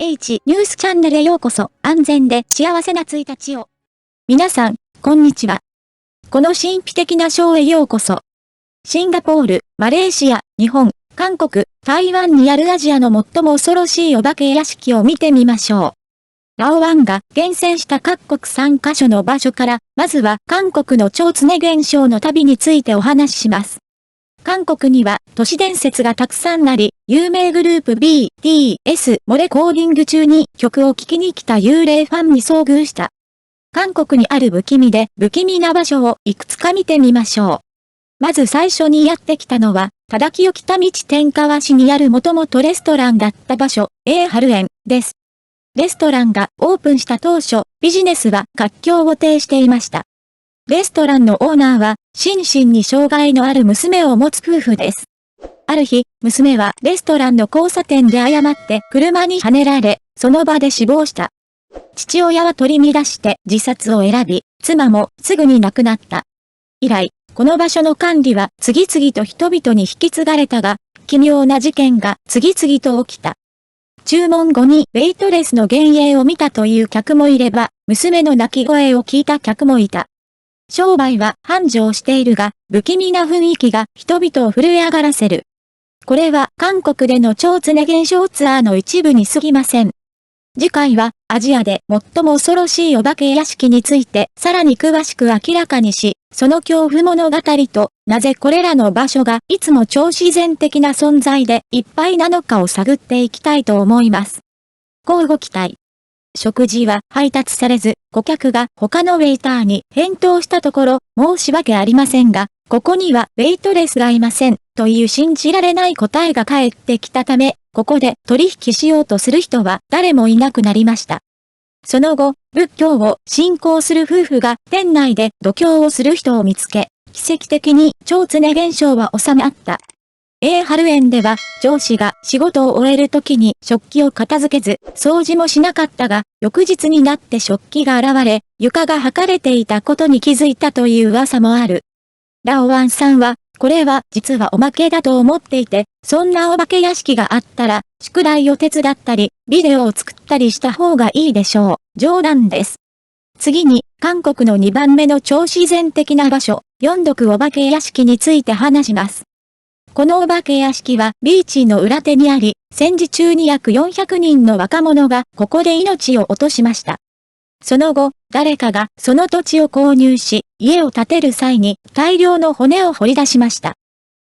H ニュースチャンネルへようこそ。安全で幸せな1日を。皆さん、こんにちは。この神秘的なショーへようこそ。シンガポール、マレーシア、日本、韓国、台湾にあるアジアの最も恐ろしいお化け屋敷を見てみましょう。ラオワンが厳選した各国3カ所の場所から、まずは韓国の超常現象の旅についてお話しします。韓国には都市伝説がたくさんあり、有名グループ BTS もレコーディング中に曲を聴きに来た幽霊ファンに遭遇した。韓国にある不気味で不気味な場所をいくつか見てみましょう。まず最初にやってきたのは、忠清北道天川市にあるもともとレストランだった場所、ハル園です。レストランがオープンした当初、ビジネスは活況を呈していました。レストランのオーナーは、心身に障害のある娘を持つ夫婦です。ある日、娘はレストランの交差点で誤って車にはねられ、その場で死亡した。父親は取り乱して自殺を選び、妻もすぐに亡くなった。以来、この場所の管理は次々と人々に引き継がれたが、奇妙な事件が次々と起きた。注文後にウェイトレスの幻影を見たという客もいれば、娘の泣き声を聞いた客もいた。商売は繁盛しているが、不気味な雰囲気が人々を震え上がらせる。これは韓国での超常現象ツアーの一部に過ぎません。次回はアジアで最も恐ろしいお化け屋敷についてさらに詳しく明らかにし、その恐怖物語となぜこれらの場所がいつも超自然的な存在でいっぱいなのかを探っていきたいと思います。乞うご期待。食事は配達されず、顧客が他のウェイターに返答したところ、申し訳ありませんが、ここにはウェイトレスがいません、という信じられない答えが返ってきたため、ここで取引しようとする人は誰もいなくなりました。その後、仏教を信仰する夫婦が店内で度胸をする人を見つけ、奇跡的に超常現象は収まった。ハル園では、上司が仕事を終える時に食器を片付けず、掃除もしなかったが、翌日になって食器が現れ、床が剥かれていたことに気づいたという噂もある。ラオワンさんは、これは実はおまけだと思っていて、そんなお化け屋敷があったら、宿題を手伝ったり、ビデオを作ったりした方がいいでしょう。冗談です。次に、韓国の2番目の超自然的な場所、ヨンドクお化け屋敷について話します。このお化け屋敷はビーチの裏手にあり、戦時中に約400人の若者がここで命を落としました。その後、誰かがその土地を購入し、家を建てる際に大量の骨を掘り出しました。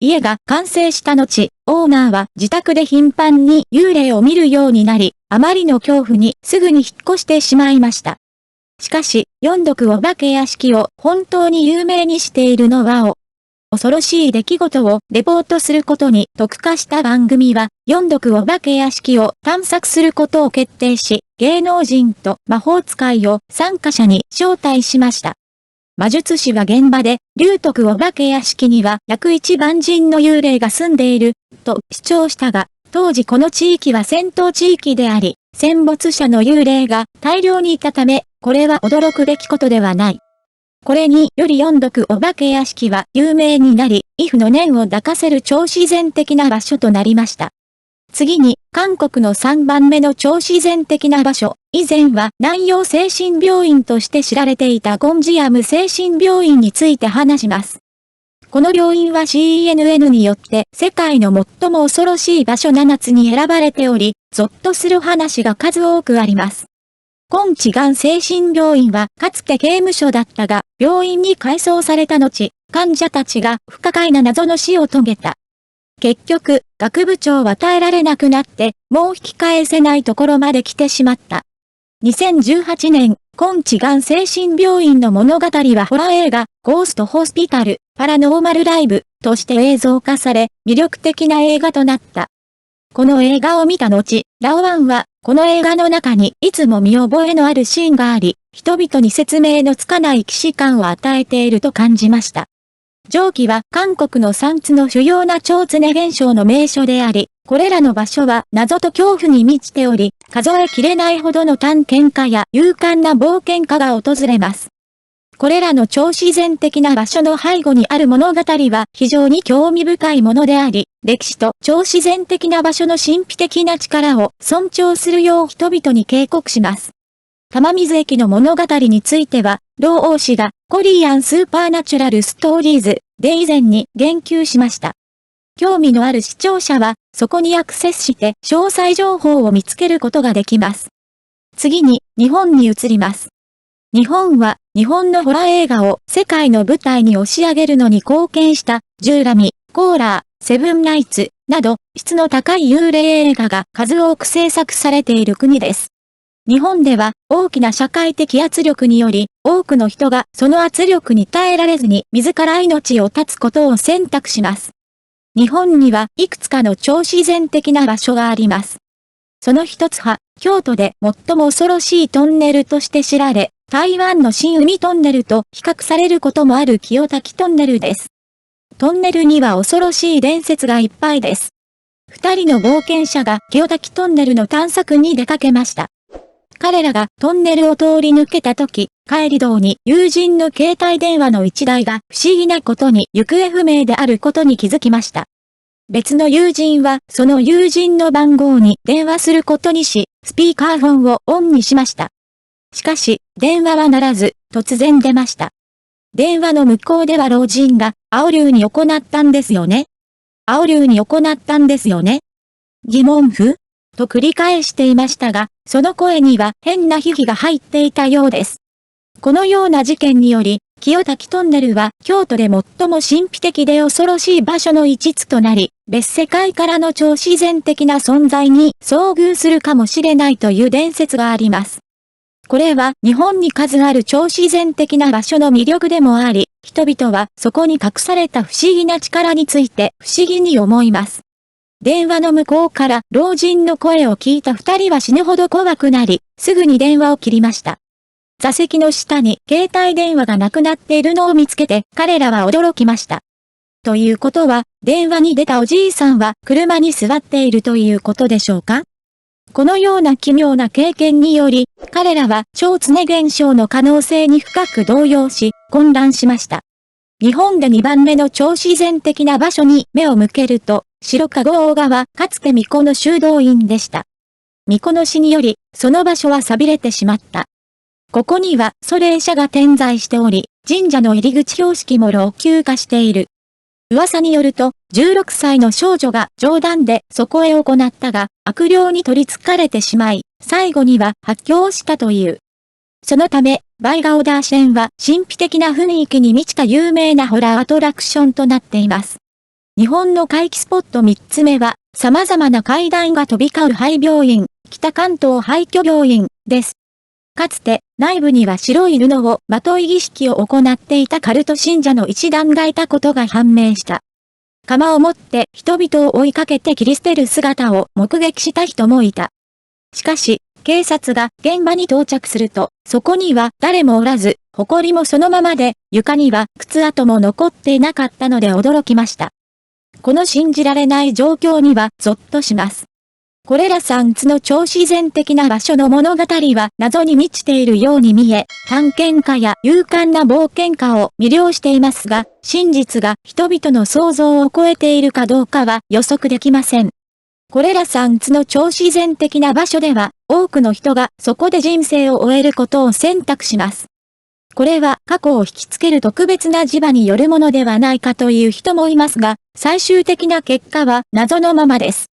家が完成した後、オーナーは自宅で頻繁に幽霊を見るようになり、あまりの恐怖にすぐに引っ越してしまいました。しかし、ヨンドクお化け屋敷を本当に有名にしているのは恐ろしい出来事をレポートすることに特化した番組は、ヨンドクお化け屋敷を探索することを決定し、芸能人と魔法使いを参加者に招待しました。魔術師は現場で、龍徳お化け屋敷には約1万人の幽霊が住んでいる、と主張したが、当時この地域は戦闘地域であり、戦没者の幽霊が大量にいたため、これは驚くべきことではない。これによりヨンドクお化け屋敷は有名になり、畏怖の念を抱かせる超自然的な場所となりました。次に、韓国の3番目の超自然的な場所、以前は南洋精神病院として知られていたゴンジアム精神病院について話します。この病院は CNN によって世界の最も恐ろしい場所7つに選ばれており、ゾッとする話が数多くあります。コンチガン精神病院はかつて刑務所だったが、病院に改装された後、患者たちが不可解な謎の死を遂げた。結局、学部長は耐えられなくなって、もう引き返せないところまで来てしまった。2018年、コンチガン精神病院の物語はホラー映画、ゴーストホスピタル、パラノーマルライブとして映像化され、魅力的な映画となった。この映画を見た後、ラオワンは、この映画の中にいつも見覚えのあるシーンがあり、人々に説明のつかない既視感を与えていると感じました。上記は韓国の3つの主要な超常現象の名所であり、これらの場所は謎と恐怖に満ちており、数えきれないほどの探検家や勇敢な冒険家が訪れます。これらの超自然的な場所の背後にある物語は非常に興味深いものであり、歴史と超自然的な場所の神秘的な力を尊重するよう人々に警告します。玉水駅の物語については、老王氏がコリアンスーパーナチュラルストーリーズで以前に言及しました。興味のある視聴者は、そこにアクセスして詳細情報を見つけることができます。次に、日本に移ります。日本は、日本のホラー映画を世界の舞台に押し上げるのに貢献した、ジューラミ、コーラー、セブンナイツ、など、質の高い幽霊映画が数多く制作されている国です。日本では、大きな社会的圧力により、多くの人がその圧力に耐えられずに自ら命を絶つことを選択します。日本にはいくつかの超自然的な場所があります。その一つは、京都で最も恐ろしいトンネルとして知られ、台湾の新海トンネルと比較されることもある清滝トンネルです。トンネルには恐ろしい伝説がいっぱいです。二人の冒険者が清滝トンネルの探索に出かけました。彼らがトンネルを通り抜けた時、帰り道に友人の携帯電話の一台が不思議なことに行方不明であることに気づきました。別の友人はその友人の番号に電話することにし、スピーカーフォンをオンにしました。しかし、電話は鳴らず、突然出ました。電話の向こうでは老人が、青龍に行ったんですよね。青龍に行ったんですよね。疑問符と繰り返していましたが、その声には変な悲鳴が入っていたようです。このような事件により、清滝トンネルは京都で最も神秘的で恐ろしい場所の一つとなり、別世界からの超自然的な存在に遭遇するかもしれないという伝説があります。これは日本に数ある超自然的な場所の魅力でもあり、人々はそこに隠された不思議な力について不思議に思います。電話の向こうから老人の声を聞いた二人は死ぬほど怖くなり、すぐに電話を切りました。座席の下に携帯電話がなくなっているのを見つけて彼らは驚きました。ということは、電話に出たおじいさんは車に座っているということでしょうか？このような奇妙な経験により、彼らは超常現象の可能性に深く動揺し、混乱しました。日本で2番目の超自然的な場所に目を向けると、白川郷はかつて巫女の修道院でした。巫女の死により、その場所は寂れてしまった。ここには祖霊社が点在しており、神社の入り口標識も老朽化している。噂によると、16歳の少女が冗談でそこへ行ったが、悪霊に取り憑かれてしまい、最後には発狂したという。そのため、バイガオダーシェンは神秘的な雰囲気に満ちた有名なホラーアトラクションとなっています。日本の怪奇スポット3つ目は、様々な怪談が飛び交う廃病院、北関東廃墟病院です。かつて、内部には白い布をまとい儀式を行っていたカルト信者の一団がいたことが判明した。鎌を持って人々を追いかけて切り捨てる姿を目撃した人もいた。しかし、警察が現場に到着すると、そこには誰もおらず、埃もそのままで、床には靴跡も残っていなかったので驚きました。この信じられない状況にはゾッとします。これら3つの超自然的な場所の物語は謎に満ちているように見え、探検家や勇敢な冒険家を魅了していますが、真実が人々の想像を超えているかどうかは予測できません。これら3つの超自然的な場所では、多くの人がそこで人生を終えることを選択します。これは過去を引きつける特別な磁場によるものではないかという人もいますが、最終的な結果は謎のままです。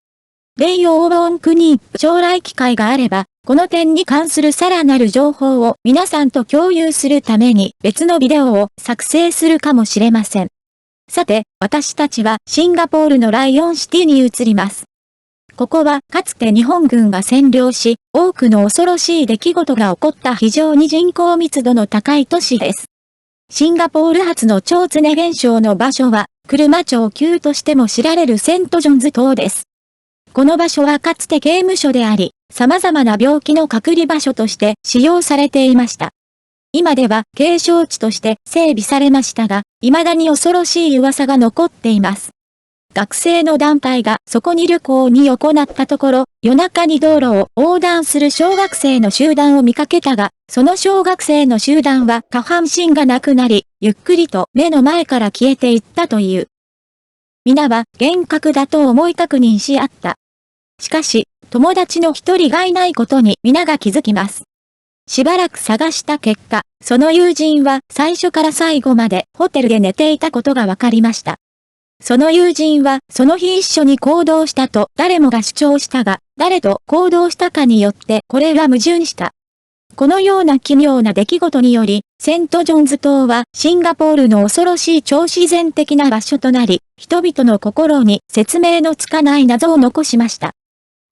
霊陽音国、将来機会があれば、この点に関するさらなる情報を皆さんと共有するために別のビデオを作成するかもしれません。さて、私たちはシンガポールのライオンシティに移ります。ここはかつて日本軍が占領し、多くの恐ろしい出来事が起こった非常に人口密度の高い都市です。シンガポール発の超常現象の場所は、車町級としても知られるセントジョンズ島です。この場所はかつて刑務所であり、様々な病気の隔離場所として使用されていました。今では景勝地として整備されましたが、未だに恐ろしい噂が残っています。学生の団体がそこに旅行に行ったところ、夜中に道路を横断する小学生の集団を見かけたが、その小学生の集団は下半身がなくなり、ゆっくりと目の前から消えていったという。皆は幻覚だと思い確認し合った。しかし、友達の一人がいないことに皆が気づきます。しばらく探した結果、その友人は最初から最後までホテルで寝ていたことが分かりました。その友人はその日一緒に行動したと誰もが主張したが、誰と行動したかによってこれが矛盾した。このような奇妙な出来事により、セントジョンズ島はシンガポールの恐ろしい超自然的な場所となり、人々の心に説明のつかない謎を残しました。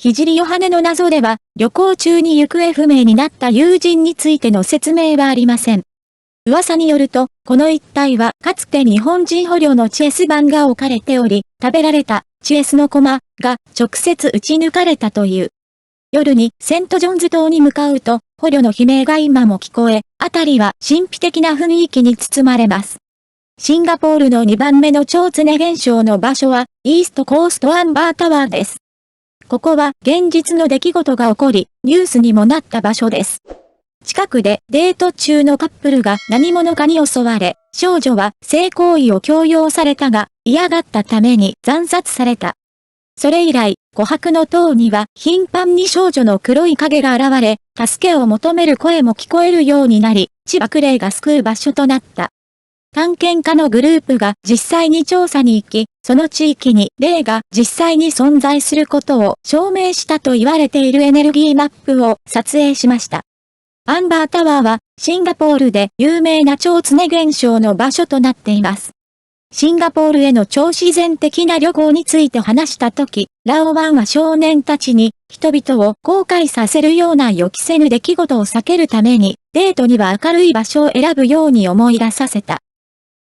聖ヨハネの謎では、旅行中に行方不明になった友人についての説明はありません。噂によると、この一帯はかつて日本人捕虜のチェス盤が置かれており、食べられたチェスの駒が直接撃ち抜かれたという。夜にセントジョンズ島に向かうと、捕虜の悲鳴が今も聞こえ、あたりは神秘的な雰囲気に包まれます。シンガポールの2番目の超常現象の場所は、イーストコーストアンバータワーです。ここは現実の出来事が起こり、ニュースにもなった場所です。近くでデート中のカップルが何者かに襲われ、少女は性行為を強要されたが、嫌がったために惨殺された。それ以来、琥珀の塔には頻繁に少女の黒い影が現れ、助けを求める声も聞こえるようになり、千葉クレイが救う場所となった。探検家のグループが実際に調査に行き、その地域に霊が実際に存在することを証明したと言われているエネルギーマップを撮影しました。アンバータワーはシンガポールで有名な超常現象の場所となっています。シンガポールへの超自然的な旅行について話したとき、ラオワンは少年たちに人々を後悔させるような予期せぬ出来事を避けるためにデートには明るい場所を選ぶように思い出させた。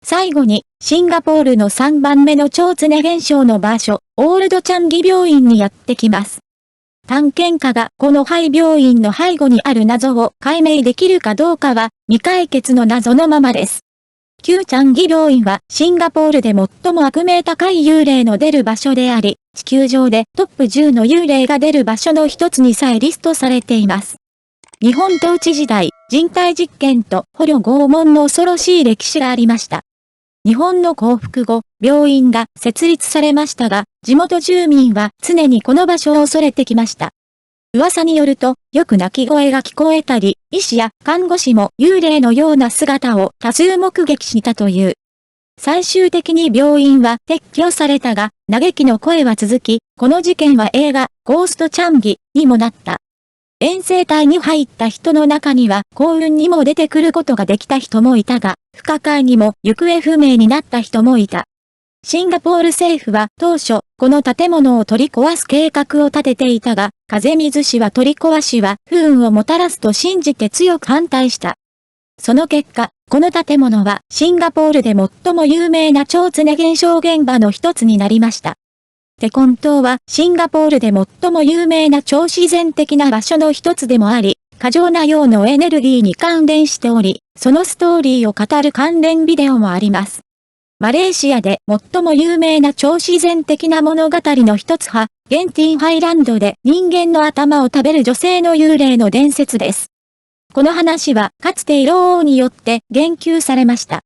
最後に、シンガポールの3番目の超常現象の場所、オールドチャンギ病院にやってきます。探検家がこの廃病院の背後にある謎を解明できるかどうかは未解決の謎のままです。旧チャンギ病院はシンガポールで最も悪名高い幽霊の出る場所であり、地球上でトップ10の幽霊が出る場所の一つにさえリストされています。日本統治時代、人体実験と捕虜拷問の恐ろしい歴史がありました。日本の降伏後、病院が設立されましたが、地元住民は常にこの場所を恐れてきました。噂によると、よく泣き声が聞こえたり、医師や看護師も幽霊のような姿を多数目撃したという。最終的に病院は撤去されたが、嘆きの声は続き、この事件は映画、ゴーストチャンギにもなった。遠征隊に入った人の中には幸運にも出てくることができた人もいたが、不可解にも行方不明になった人もいた。シンガポール政府は当初、この建物を取り壊す計画を立てていたが、風水氏は取り壊しは不運をもたらすと信じて強く反対した。その結果、この建物はシンガポールで最も有名な超常現象現場の一つになりました。テコン島はシンガポールで最も有名な超自然的な場所の一つでもあり、過剰な陽のエネルギーに関連しており、そのストーリーを語る関連ビデオもあります。マレーシアで最も有名な超自然的な物語の一つは、ゲンティンハイランドで人間の頭を食べる女性の幽霊の伝説です。この話はかつてイロー王によって言及されました。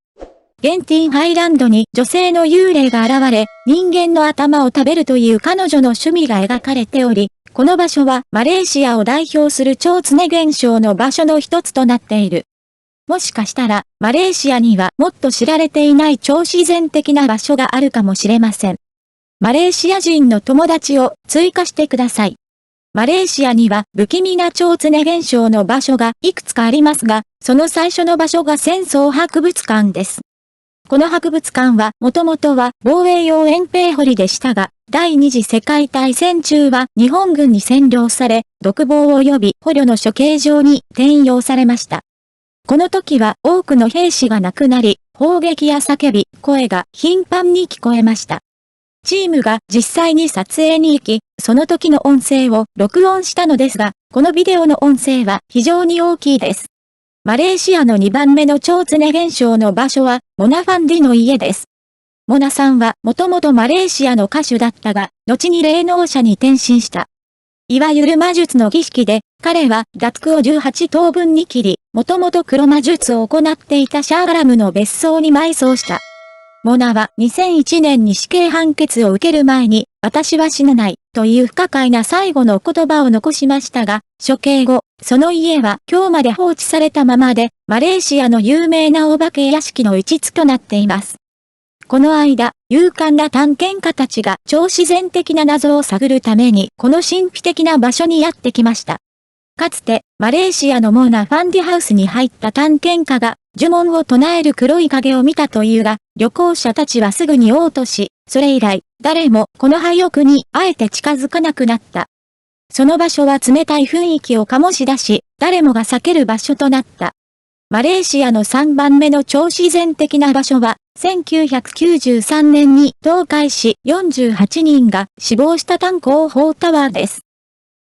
ゲンティンハイランドに女性の幽霊が現れ、人間の頭を食べるという彼女の趣味が描かれており、この場所はマレーシアを代表する超常現象の場所の一つとなっている。もしかしたら、マレーシアにはもっと知られていない超自然的な場所があるかもしれません。マレーシア人の友達を追加してください。マレーシアには不気味な超常現象の場所がいくつかありますが、その最初の場所が戦争博物館です。この博物館はもともとは防衛用遠兵堀でしたが、第二次世界大戦中は日本軍に占領され、独房及び捕虜の処刑場に転用されました。この時は多くの兵士が亡くなり、砲撃や叫び、声が頻繁に聞こえました。チームが実際に撮影に行き、その時の音声を録音したのですが、このビデオの音声は非常に大きいです。マレーシアの2番目の超常現象の場所は、モナファンディの家です。モナさんはもともとマレーシアの歌手だったが、後に霊能者に転身した。いわゆる魔術の儀式で、彼は脱区を18等分に切り、もともと黒魔術を行っていたシャーガラムの別荘に埋葬した。モナは2001年に死刑判決を受ける前に、私は死なない、という不可解な最後の言葉を残しましたが、処刑後、その家は今日まで放置されたままで、マレーシアの有名なお化け屋敷の一つとなっています。この間、勇敢な探検家たちが超自然的な謎を探るために、この神秘的な場所にやってきました。かつて、マレーシアのモーナ・ファンディハウスに入った探検家が、呪文を唱える黒い影を見たというが、旅行者たちはすぐに嘔吐し、それ以来、誰もこの廃屋にあえて近づかなくなった。その場所は冷たい雰囲気を醸し出し、誰もが避ける場所となった。マレーシアの3番目の超自然的な場所は、1993年に倒壊し48人が死亡した炭鉱砲タワーです。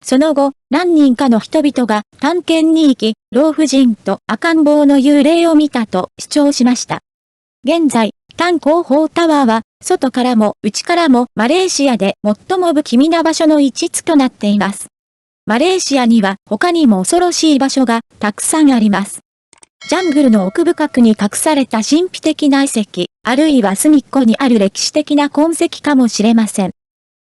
その後、何人かの人々が探検に行き、老婦人と赤ん坊の幽霊を見たと主張しました。現在、炭鉱砲タワーは、外からも内からもマレーシアで最も不気味な場所の一つとなっています。マレーシアには他にも恐ろしい場所がたくさんあります。ジャングルの奥深くに隠された神秘的な遺跡、あるいは隅っこにある歴史的な痕跡かもしれません。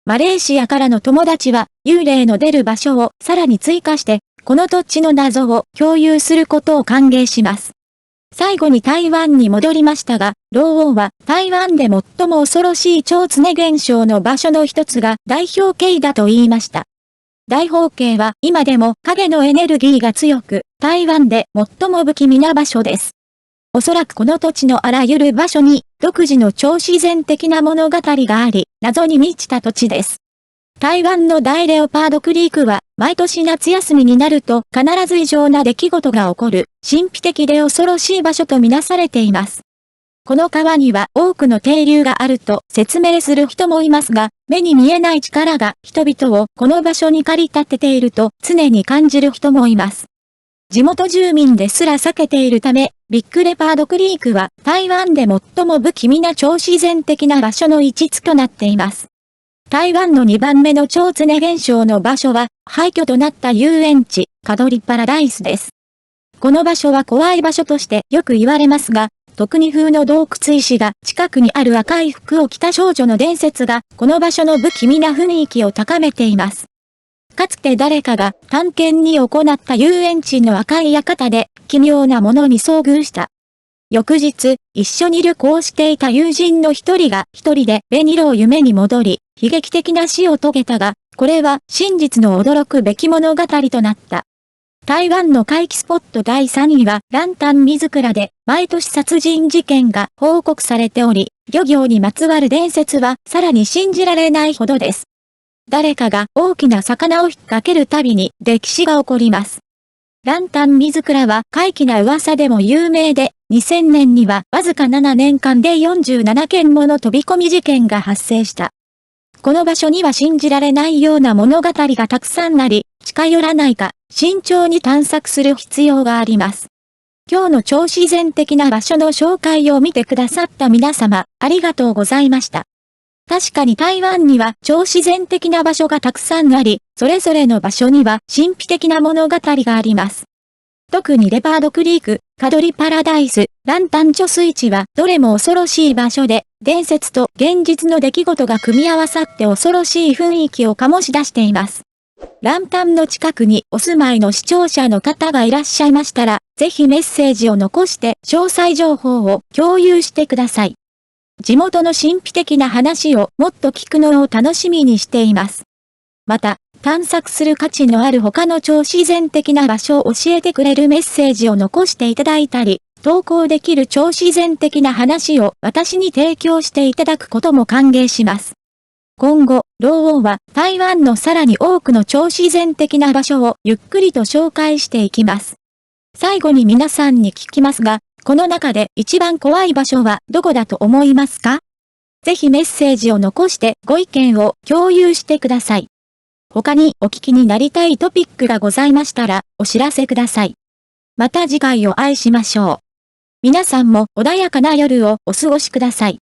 マレーシアからの友達は、幽霊の出る場所をさらに追加して、この土地の謎を共有することを歓迎します。最後に台湾に戻りましたが、老王は台湾で最も恐ろしい超常現象の場所の一つが大宝渓だと言いました。大宝渓は今でも影のエネルギーが強く、台湾で最も不気味な場所です。おそらくこの土地のあらゆる場所に独自の超自然的な物語があり、謎に満ちた土地です。台湾の大レオパードクリークは毎年夏休みになると必ず異常な出来事が起こる神秘的で恐ろしい場所とみなされています。この川には多くの渓流があると説明する人もいますが、目に見えない力が人々をこの場所に駆り立てていると常に感じる人もいます。地元住民ですら避けているため、ビッグレパードクリークは台湾で最も不気味な超自然的な場所の一つとなっています。台湾の2番目の超常現象の場所は廃墟となった遊園地、カドリパラダイスです。この場所は怖い場所としてよく言われますが、特に風の洞窟石が近くにある赤い服を着た少女の伝説がこの場所の不気味な雰囲気を高めています。かつて誰かが探検に行った遊園地の赤い館で奇妙なものに遭遇した。翌日、一緒に旅行していた友人の一人が一人でベニロを夢に戻り、悲劇的な死を遂げたが、これは真実の驚くべき物語となった。台湾の怪奇スポット第3位はランタン水蔵で毎年殺人事件が報告されており、漁業にまつわる伝説はさらに信じられないほどです。誰かが大きな魚を引っ掛けるたびに歴史が起こります。ランタン水蔵は怪奇な噂でも有名で、2000年にはわずか7年間で47件もの飛び込み事件が発生した。この場所には信じられないような物語がたくさんあり、近寄らないか慎重に探索する必要があります。今日の超自然的な場所の紹介を見てくださった皆様、ありがとうございました。確かに台湾には超自然的な場所がたくさんあり、それぞれの場所には神秘的な物語があります。特にレパードクリーク、カドリパラダイス、ランタン貯水池はどれも恐ろしい場所で、伝説と現実の出来事が組み合わさって恐ろしい雰囲気を醸し出しています。ランタンの近くにお住まいの視聴者の方がいらっしゃいましたら、ぜひメッセージを残して詳細情報を共有してください。地元の神秘的な話をもっと聞くのを楽しみにしています。また、探索する価値のある他の超自然的な場所を教えてくれるメッセージを残していただいたり、投稿できる超自然的な話を私に提供していただくことも歓迎します。今後、老王は台湾のさらに多くの超自然的な場所をゆっくりと紹介していきます。最後に皆さんに聞きますが、この中で一番怖い場所はどこだと思いますか？ぜひメッセージを残してご意見を共有してください。他にお聞きになりたいトピックがございましたらお知らせください。また次回お会いしましょう。皆さんも穏やかな夜をお過ごしください。